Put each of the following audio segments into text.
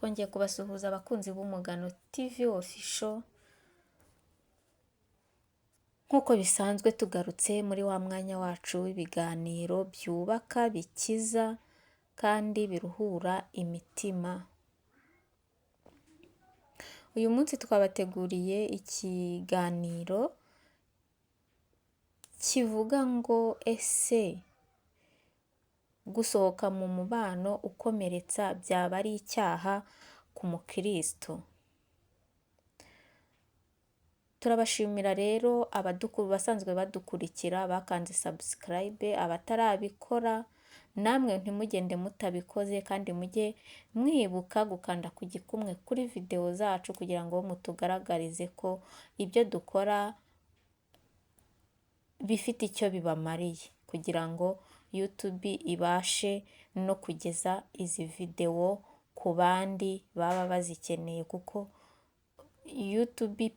Twongeye kubasuhuza abakunzi b'Umugano TV Official. Nk'uko bisanzwe tugarutse muri wa mwanya wacu w'ibiganiro byubaka, bikiza kandi biruhura imitima. Uyu munsi twabateguriye ikiganiro kivuga ngo ese gusohoka mu mubano ukomeretsa byaba ari icyaha ku mukristo? Turabashimira rero basanzwe badukurikira bakanze subscribe, abatarabikora namwe ntimugende mutabikoze, kandi mujye mwibuka gukanda ku gikumwe kuri video zacu kugira ngo mutugaragarize ko ibyo dukora bifite icyo bibamariye, kugira ngo YouTube ibashe no kugeza izi video ku bandi baba bazikeneye, kuko YouTube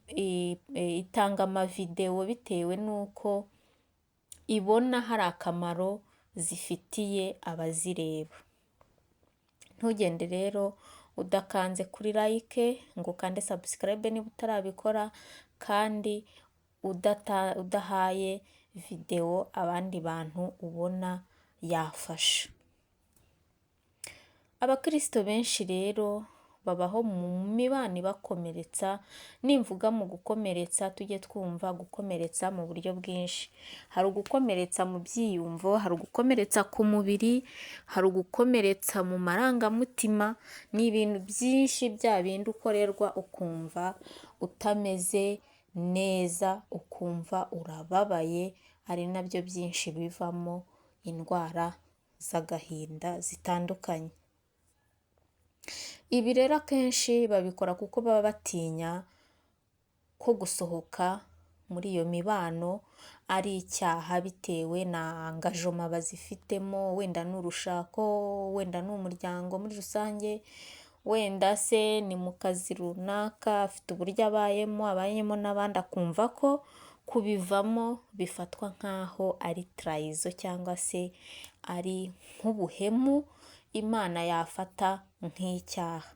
itanga amavideo bitewe n'uko ibona hari akamaro zifitiye abazireba. Ntugende rero udakanze kuri like ngo kande subscribe niba utarabikora, kandi udahaye video abandi bantu ubona yafasha. Abakristo benshi rero babaho mu mibano ibakomeretsa. Nimvuga mu gukomeretsa, tujye twumva gukomeretsa mu buryo bwinshi. Hari ugukomeretsa mu byiyumvo, hari ugukomeretsa ku mubiri, hari ugukomeretsa mu marangamutima. Ni ibintu byinshi bya bindi ukorerwa ukumva utameze neza, ukumva urababaye, ari nabyo byinshi bivamo indwara z'agahinda zitandukanye. Ibi rero akenshi babikora kuko baba batinya ko gusohoka muri iyo mibano ari icyaha, bitewe na engagement bazifitemo, wenda n'urushako, wenda n'umuryango muri rusange, wenda se ni mu kazi runaka, afite uburyo abayemo n'abandi, akumva ko kubivamo bifatwa nk'aho ari trahison cyangwa se ari nk'ubuhemu Imana yafata nk'icyaha.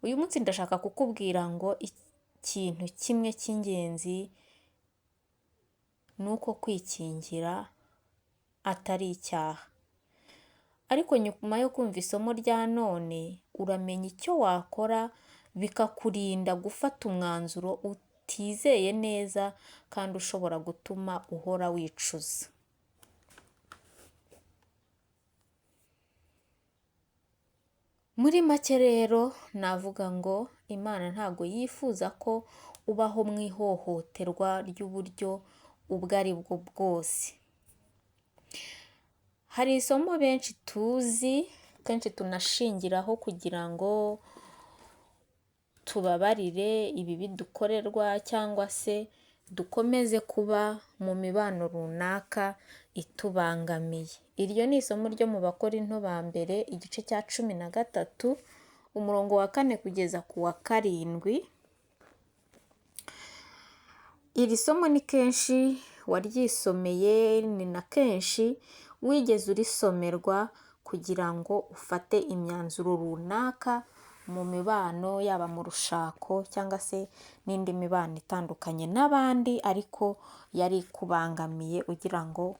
Uyu munsi ndashaka kukubwira ngo ikintu kimwe cy'ingenzi ni uko kwikingira atari icyaha. Ariko nyuma yo kumva isomo rya none, uramenya icyo wakora bikakurinda gufata umwanzuro utizeye neza kandi ushobora gutuma uhora wicuza. Muri make rero navuga ngo Imana ntago yifuza ko ubaho mu ihohoterwa ry'uburyo ubwo ari bwo bwose. Hari isomo benshi tuzi, kenshi tunashingiraho kugira ngo tubabarire ibibi dukorerwa, cyangwa se dukomeze kuba mu mibano runaka itubangamiye. Iryo ni isomo ryo mu Bakorinto ba mbere igice cya 13 umurongo wa 4 kugeza ku wa 7. Iri somo ni kenshi waryisomeye, ni na kenshi wigeze urisomerwa kugira ngo ufate imyanzuro runaka mu mibano, yaba mu rushako cyangwa se n'indi mibano itandukanye n'abandi, ariko yari kubangamiye, ugira ngo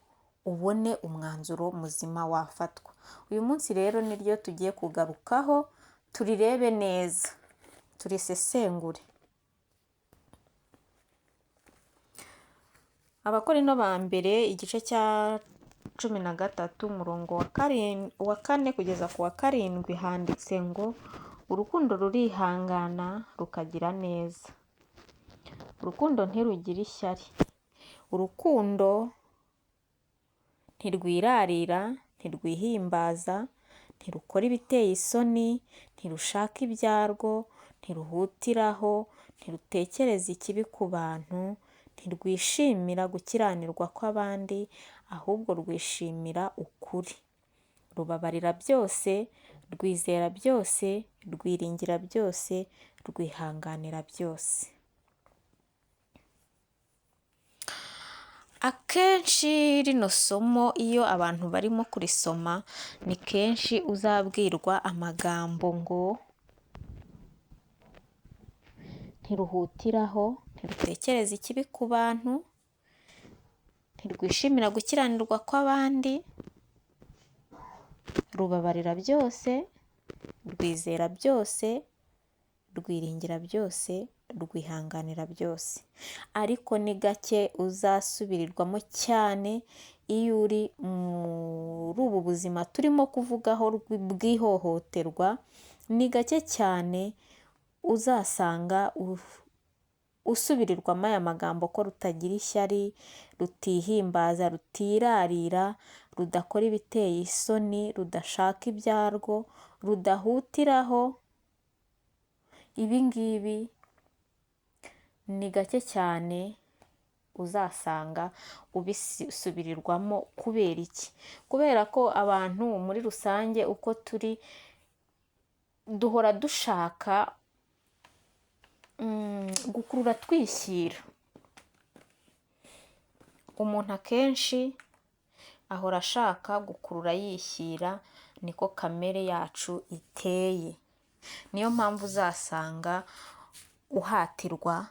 ubone umwanzuro muzima wafatwa. Uyu munsi rero niryo tugiye kugarukaho, turirebe neza, turisesengure. Abakorinto ba mbere igice cya 13 umurongo wa 4 kugeza ku wa 7 handitse ngo urukundo rurihangana rukagira neza. Urukundo ntirugira ishyari. Urukundo ntirwirarira, ntirwihimbaza, ntirukora ibiteye isoni, ntirushaka ibyarwo, ntiruhutiraho, ntirutekereza ikibi ku bantu, ntirwishimira gukiranirwa kw'abandi, ahubwo rwishimira ukuri. Rubabarira byose, rwizera byose, rwiringira byose, rwihanganira byose. Akenshi rino somo iyo abantu barimo kurisoma ni kenshi uzabwirwa amagambo ngo ntiruhutiraho, ntirutekereza ikibi ku bantu, ntirwishimira gukiranirwa kw'abandi, rubabarira byose, rwizera byose, rwiringira byose, rwihanganira byose. Ariko ni gake uzasubirirwamo cyane iyo uri muri ubu buzima turimo kuvugaho bw'ihohoterwa, ni gake cyane uzasanga usubirirwamo aya magambo ko rutagira ishyari, rutihimbaza, rutirarira, rudakora ibiteye isoni, rudashaka ibyarwo, rudahutiraho. Ibi ngibi ni gake cyane uzasanga ubisubirirwamo. Kubera iki? Kubera ko abantu muri rusange uko turi duhora dushaka gukurura twishyira. Umuntu akenshi ahora ashaka gukurura yishyira, niko kamere yacu iteye. Niyo mpamvu uzasanga uhatirwa,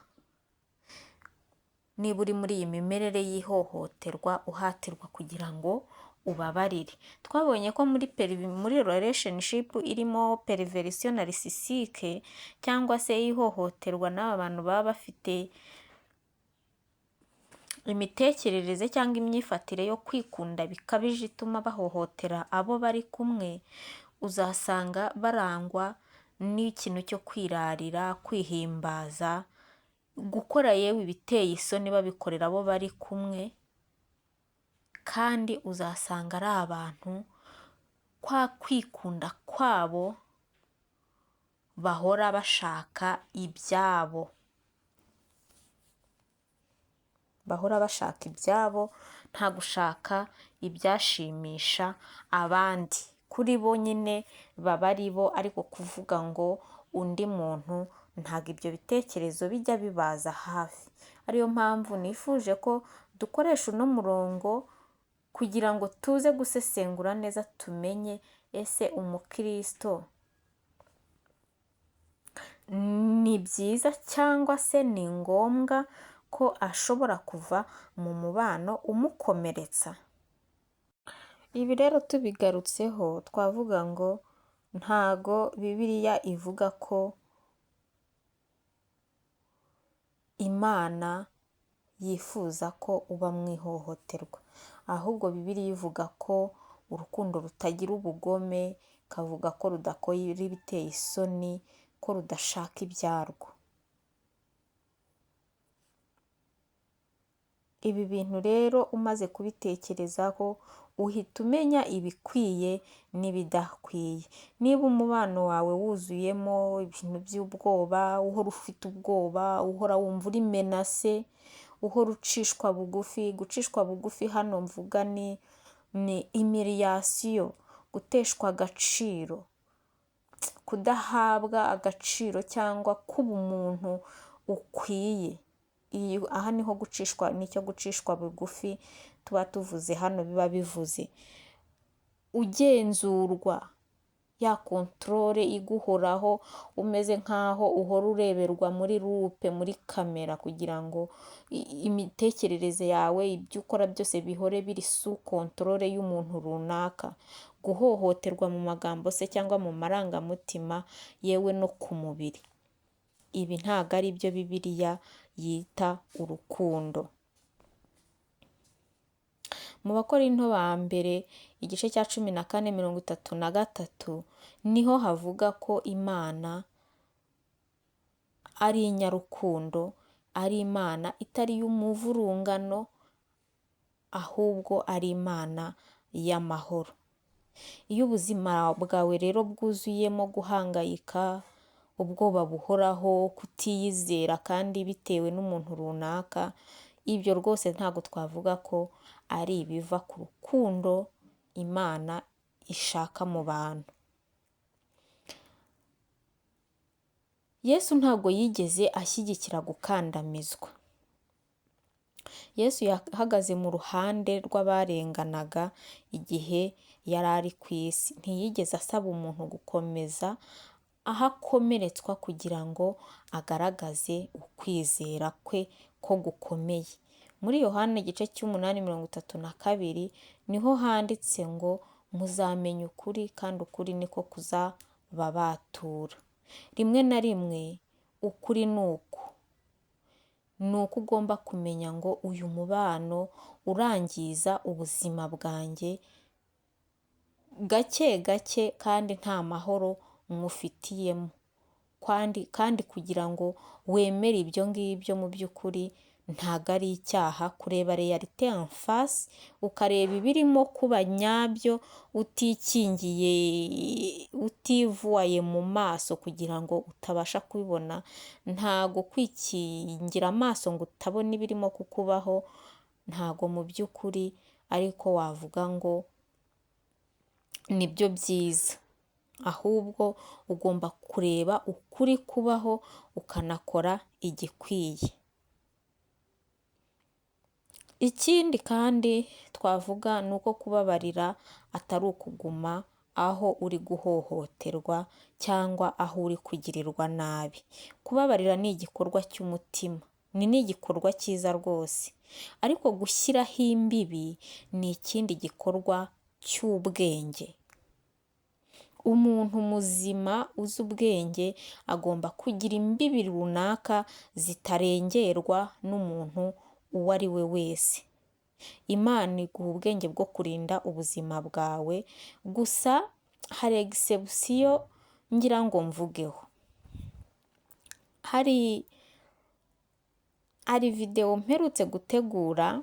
niba uri muri iyi mimerere y'ihohoterwa, uhatirwa kugira ngo ubabarire. Twabonye ko muri relationship irimo perversion narcissistique cyangwa se ihohoterwa n'aba bantu baba bafite imitekerereze cyangwa imyifatire yo kwikunda bikabije ituma bahohotera abo bari kumwe, uzasanga barangwa n'ikintu cyo kwirarira, kwihimbaza, gukora yewe ibiteye isoni babikorera abo bari kumwe, kandi uzasanga ari abantu kwa kwikunda kwabo bahora bashaka ibyabo. Bahora bashaka ibyabo, nta gushaka ibyashimisha abandi. Kuri bo nyine baba ari bo, ariko kuvuga ngo undi muntu ntabwo ibyo bitekerezo bijya bibaza hafi. Ariyo mpamvu nifuje ko dukoresha uno murongo kugira ngo tuze gusesengura neza, tumenye ese umukristo ni byiza cyangwa se ni ngombwa ko ashobora kuva mu mubano umukomeretsa. Ibi rero tubigarutseho twavuga ngo ntago Bibiliya ivuga ko Imana yifuza ko uba mu ihohoterwa, ahubwo Bibiliya ivuga ko urukundo rutagira ubugome, ikavuga ko rudakora ibiteye isoni, ko rudashaka ibyarwo. Ibi bintu rero umaze kubitekerezaho uhita umenya ibikwiye n'ibidakwiye. Niba umubano wawe wuzuyemo ibintu by'ubwoba, uhora ufite ubwoba, uhora wumva uri menase, uhora ucishwa bugufi. Gucishwa bugufi hano mvuga ni humiliation, guteshwa agaciro, kudahabwa agaciro cyangwa kuba umuntu ukwiye. Aha niho gucishwa, nicyo gucishwa bugufi tuba tuvuze hano biba bivuze. Ugenzurwa, ya controle iguhoraho, umeze nkaho uhora ureberwa muri loupe, muri kamera, kugira ngo imitekerereze yawe, ibyo ukora byose bihore biri sous controle y'umuntu runaka. Guhohoterwa mu magambo se cyangwa mu marangamutima, yewe no ku mubiri. Ibi ntago ari byo Bibiliya yita urukundo. Mu Bakorinto ba mbere igice cya 14:33 niho havuga ko Imana ari inyarukundo, ari Imana itari y'umuvurungano, ahubwo ari Imana y'amahoro. Iyo ubuzima bwawe rero bwuzuyemo guhangayika, ubwoba buhoraho, kutiyizera kandi bitewe n'umuntu runaka, ibyo rwose ntabwo twavuga ko ari ibiva ku rukundo Imana ishaka mu bantu. Yesu ntabwo yigeze ashyigikira gukandamizwa. Yesu yahagaze mu ruhande rw'abarenganaga igihe yari ari ku isi. Ntiyigeze asaba umuntu gukomeza aho akomeretswa kugira ngo agaragaze ukwizera kwe ko gukomeye. Muri Yohana igice cy'8:32 niho handitse ngo muzamenya ukuri kandi ukuri niko kuzababatura. Rimwe na rimwe ukuri ni uko ugomba kumenya ngo uyu mubano urangiza ubuzima bwanjye gake gake kandi nta mahoro mwufitiyemo. Kandi kugira ngo wemere ibyo ngibyo mu by'ukuri ntago ari icyaha kureba realite en face, ukareba ibirimo kuba nyabyo utikingiye, utivuye mu maso kugira ngo utabasha kubibona. Ntago kwikingira amaso ngo utabona ibirimo kukubaho, ntago mu by'ukuri ariko wavuga ngo nibyo byiza. Ahubwo ugomba kureba ukuri kubaho ukanakora igikwiye. Ikindi kandi twavuga ni uko kubabarira atari ukuguma aho uri guhohoterwa cyangwa aho uri kugirirwa nabi. Kubabarira ni igikorwa cy'umutima, ni n'igikorwa cyiza rwose. Ariko gushyiraho imbibi ni ikindi gikorwa cy'ubwenge. Umuntu muzima uzi ubwenge agomba kugira imbibi runaka zitarengerwa n'umuntu uwo ari we wese. Imana iguha ubwenge bwo kurinda ubuzima bwawe, gusa hari exception ngira ngo mvugeho. Hari video mperutse gutegura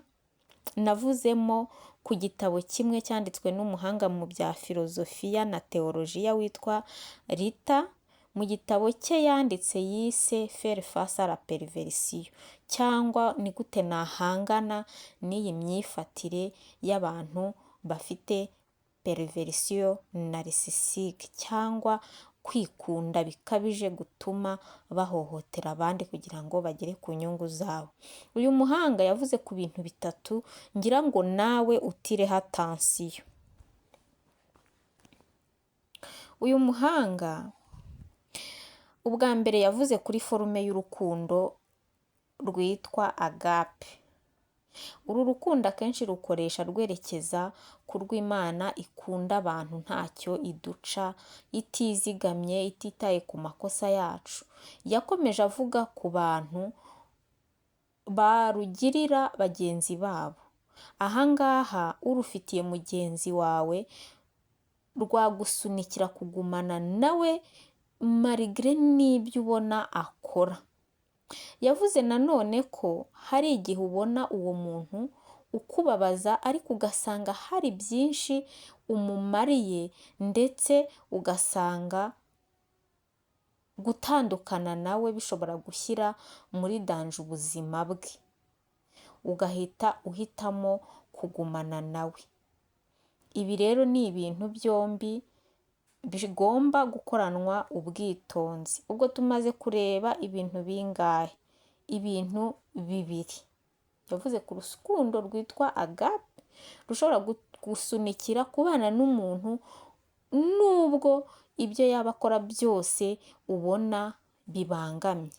navuzemo ku gitabo kimwe cyanditswe n'umuhanga mu bya filozofiya na teolojiya witwa Rita. Mu gitabo cye yanditse yise Faire face à la perversion, cyangwa ni gute nahangana n'iyi myifatire y'abantu bafite perversion narcissistique, cyangwa kwikunda bikabije gutuma bahohotera abandi kugira ngo bagere ku nyungu zabo. Uyu muhanga yavuze ku bintu bitatu ngira ngo nawe utireho attention. Uyu muhanga ubwa mbere yavuze kuri forume y'urukundo rwitwa agape. Uru rukundo akenshi rukoresha rwerekeza ku rw'Imana ikunda abantu ntacyo iduca, itizigamye, ititaye ku makosa yacu. Yakomeje avuga ku bantu barugirira bagenzi babo. Ahangaha urufitiye mugenzi wawe rwagusunikira kugumana nawe malgré n'ibyo ubona akora. Yavuze nanone ko hari igihe ubona uwo muntu ukubabaza ariko ugasanga hari byinshi umumariye, ndetse ugasanga gutandukana nawe bishobora gushyira muri danger ubuzima bwe, ugahita uhitamo kugumana nawe. Ibi rero ni ibintu byombi bigomba gukoranwa ubwitonzi. Ubwo tumaze kureba ibintu bingahe? Ibintu bibiri. Yavuze ku rukundo rwitwa agape rushobora gusunikira kubana n'umuntu nubwo ibyo yaba akora byose ubona bibangamye.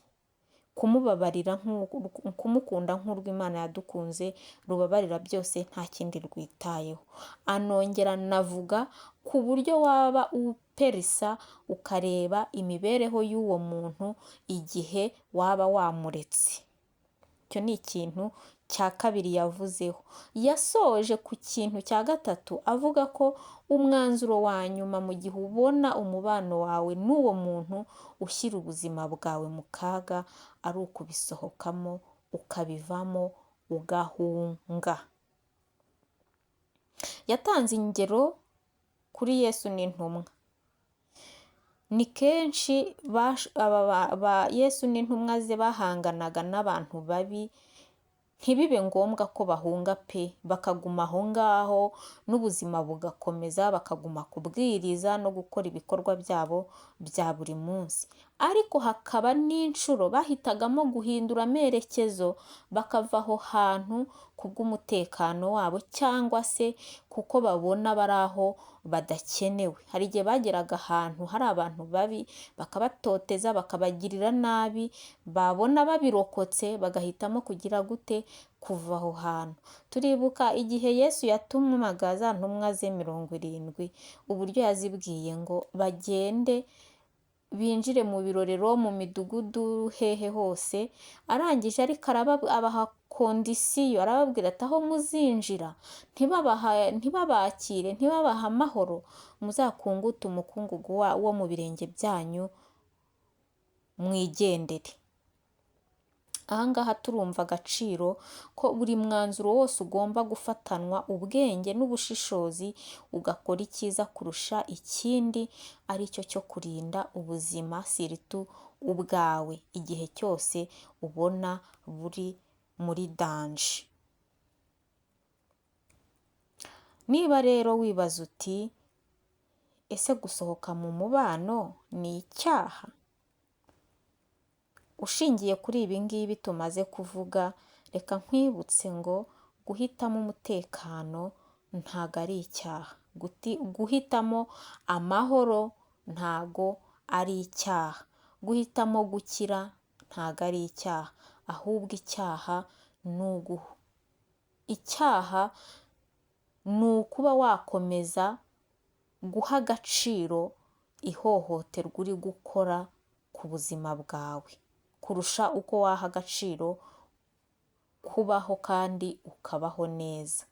Kumubabarira kumukunda nk'urw'Imana yadukunze, rubabarira byose nta kindi rwitayeho. Anongera navuga ku buryo waba uperisa ukareba imibereho y'uwo muntu igihe waba wamuretse. Icyo ni ikintu cya kabiri yavuzeho. Yasoje ku kintu cya gatatu avuga ko umwanzuro wa nyuma mu gihe ubona umubano wawe n'uwo muntu ushyira ubuzima bwawe mu kaga ari ukubisohokamo, ukabivamo, ugahunga. Yatanze ingero kuri Yesu n'intumwa. Ni kenshi Yesu n'intumwa ze bahanganaga n'abantu babi, ntibibe ngombwa ko bahunga pe, bakaguma aho ngaho n'ubuzima bugakomeza, bakaguma kubwiriza no gukora ibikorwa byabo bya buri munsi. ariko hakaba n'inshuro bahitagamo guhindura amerekezo bakava aho hantu kubw'umutekano wabo cyangwa se kuko babona bari aho badakenewe. Hari igihe bageraga ahantu hari abantu babi bakabatoteza, bakabagirira nabi, babona babirokotse bagahitamo kugira gute? Kuva aho hantu. Turibuka igihe Yesu yatumaga za ntumwa ze 70, uburyo yazibwiye ngo bagende binjire mu birorero, mu midugudu, hehe hose, arangije ariko abaha kondisiyo, arababwira ati aho muzinjira ntibabakire, ntibabaha amahoro, muzakungute umukungugu wo mu birenge byanyu mwigendere. Aha ngaha turumva agaciro ko buri mwanzuro wose ugomba gufatanwa ubwenge n'ubushishozi, ugakora icyiza kurusha ikindi, ari cyo cyo kurinda ubuzima siritu ubwawe, igihe cyose ubona buri muri danje. Niba rero wibaza uti ese gusohoka mu mubano ni icyaha? Ushingiye kuri ibi ngibi tumaze kuvuga, reka nkwibutse ngo guhitamo umutekano ntago ari icyaha. Guhitamo amahoro ntago ari icyaha. Guhitamo gukira ntago ari icyaha. Ahubwo icyaha ni ukuba wakomeza guha agaciro ihohoterwa uri gukora ku buzima bwawe, kurusha uko waha agaciro kubaho kandi ukabaho neza.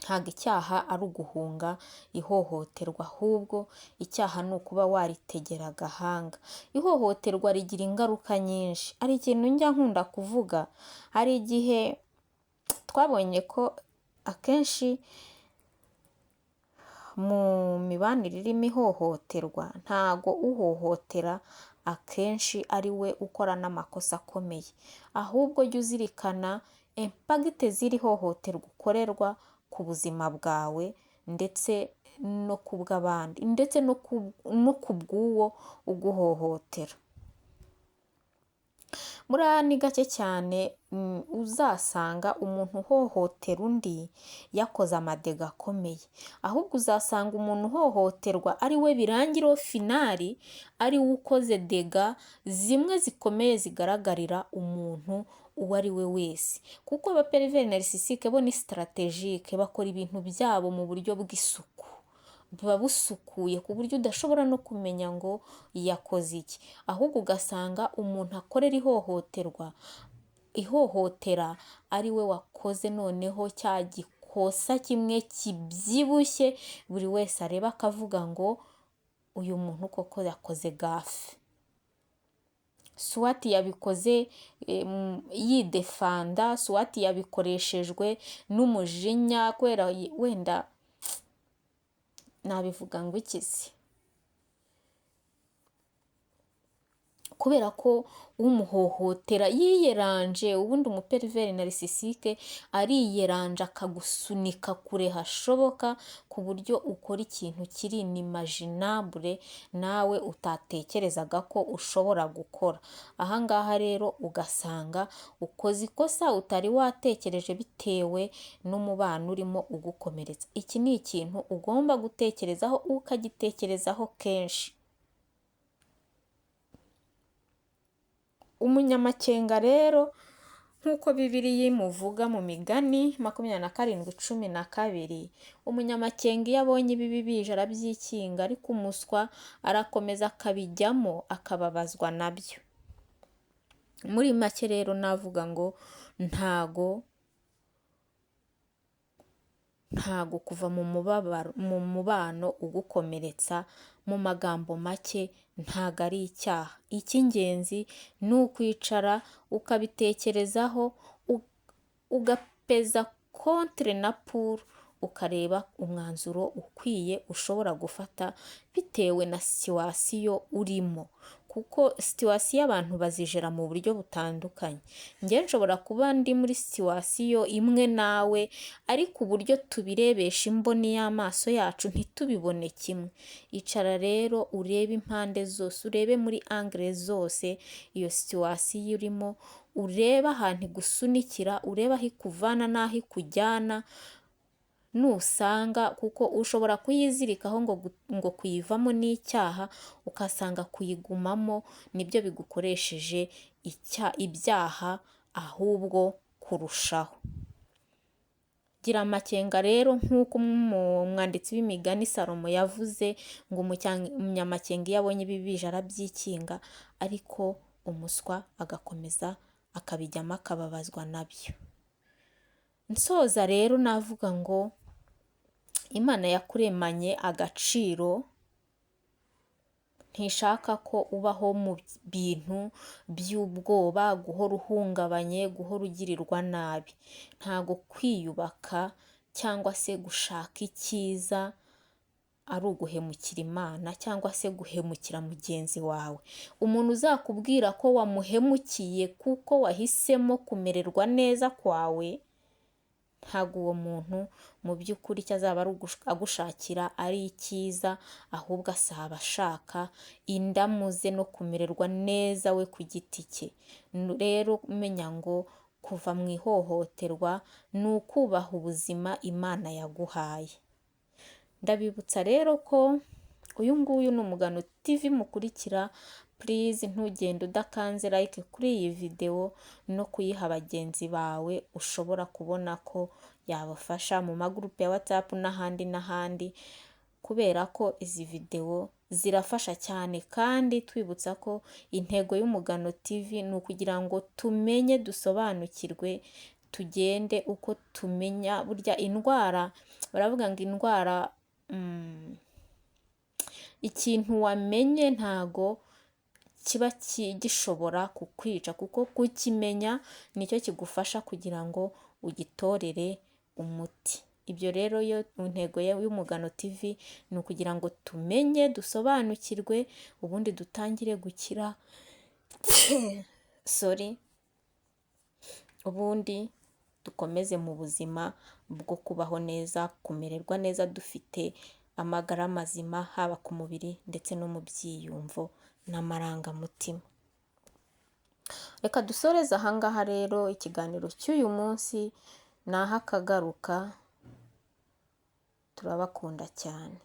Ntabwo icyaha ari uguhunga ihohoterwa, ahubwo icyaha ni ukuba waritegera agahanga. Ihohoterwa rigira ingaruka nyinshi. Hari ikintu njya nkunda kuvuga, hari igihe twabonye ko akenshi mu mibanire irimo ihohoterwa, ntago uhohotera akenshi ari we ukora n'amakosa akomeye, ahubwo jya uzirikana impagite z'iri hohoterwa ukorerwa ku buzima bwawe ndetse no ku bw'abandi, ndetse no ku bw'uwo uguhohotera. Buriya ni gake cyane uzasanga umuntu uhohotera undi yakoze amadega akomeye, ahubwo uzasanga umuntu uhohoterwa ari we birangiraho finari, ari we ukoze dega zimwe zikomeye zigaragarira umuntu uwo ari we wese. Kuko abaperiveri narisisike bo ni sitarategike, bakora ibintu byabo mu buryo bw'isuku, buba busukuye ku buryo udashobora no kumenya ngo yakoze iki, ahubwo ugasanga umuntu akorera ihohotera ari we wakoze noneho cya gikosa kimwe kibyibushye buri wese areba akavuga ngo uyu muntu koko yakoze gafe. Swati yabikoze yidefanda, swati yabikoreshejwe n'umujinya, kubera wenda nabivuga ngo ikizi, kubera ko umuhohotera yiyeranje. Ubundi umuperiveri narisisike ariyeranje akagusunika kure hashoboka, ku buryo ukora ikintu kiri inimaginable nawe utatekerezaga ko ushobora gukora. Aha ngaha rero ugasanga ukoze ikosa utari watekereje bitewe n'umubano urimo ugukomeretsa. Iki ni ikintu ugomba gutekerezaho, ukagitekerezaho kenshi. Umunyamakenga rero nk'uko Bibiliya imuvuga mu Migani 27:12, umunyamakenga iyo abonye ibibi bije arabyikinga, ariko umuswa arakomeza akabijyamo akababazwa nabyo. Muri make rero navuga ngo ntago kuva mu mubano ugukomeretsa, mu magambo make ntago ari icyaha. Icy'ingenzi ni ukwicara ukabitekerezaho, ugapeza contre na pour, ukareba umwanzuro ukwiye ushobora gufata bitewe na situwasiyo urimo. kuko situwasiyo abantu bazijera mu buryo butandukanye. Njye nshobora kuba ndi muri situwasiyo imwe nawe, ariko uburyo tubirebesha imboni y'amaso yacu ntitubibone kimwe. Icara rero urebe impande zose, urebe muri angere zose iyo situwasiyo urimo, urebe ahantu igusunikira, urebe aho ikuvana n'aho ikujyana. Nusanga, kuko ushobora kuyizirikaho ngo kuyivamo n'icyaha, ukasanga kuyigumamo nibyo bigukoresheje ibyaha ahubwo kurushaho. Gira amakenga rero, nk'uko umwanditsi w'imigani Salomo yavuze ngo umunyamakenga iyo abonye ibibije arabyikinga, ariko umuswa agakomeza akabijyamo akababazwa nabyo. Nsoza rero navuga ngo Imana yakuremanye agaciro, ntishaka ko ubaho mu bintu by'ubwoba, guhora uhungabanye, guhora ugirirwa nabi. Ntago kwiyubaka cyangwa se gushaka icyiza ari uguhemukira Imana cyangwa se guhemukira mugenzi wawe. Umuntu uzakubwira ko wamuhemukiye kuko wahisemo kumererwa neza kwawe, ntabwo uwo muntu mu by'ukuri icyo azaba ari agushakira ari icyiza, ahubwo asaba ashaka indamu ze no kumererwa neza we ku giti cye. Rero menya ngo kuva mu ihohoterwa ni ukubaha ubuzima Imana yaguhaye. Ndabibutsa rero ko uyu nguyu ni Umugano TV mukurikira. Please ntugende udakanze like kuri iyi video no kuyiha bagenzi bawe ushobora kubona ko yabafasha mu magurupe ya WhatsApp n'ahandi, kubera ko izi video zirafasha cyane. Kandi twibutsa ko intego y'Umugano TV ni ukugira ngo tumenye, dusobanukirwe, tugende uko tumenya. Burya indwara, baravuga ngo indwara, ikintu wamenye ntago kiba gishobora kukwica, kuko kukimenya nicyo kigufasha kugira ngo ugitorere umuti. Ibyo rero yo intego y'Umugano TV ni ukugira ngo tumenye, dusobanukirwe, ubundi dutangire gukira ubundi dukomeze mu buzima bwo kubaho neza, kumererwa neza, dufite amagara mazima, haba ku mubiri ndetse no mu byiyumvo n'amarangamutima. Reka dusoreze ahangaha rero ikiganiro cy'uyu munsi, naho akagaruka. Turabakunda cyane.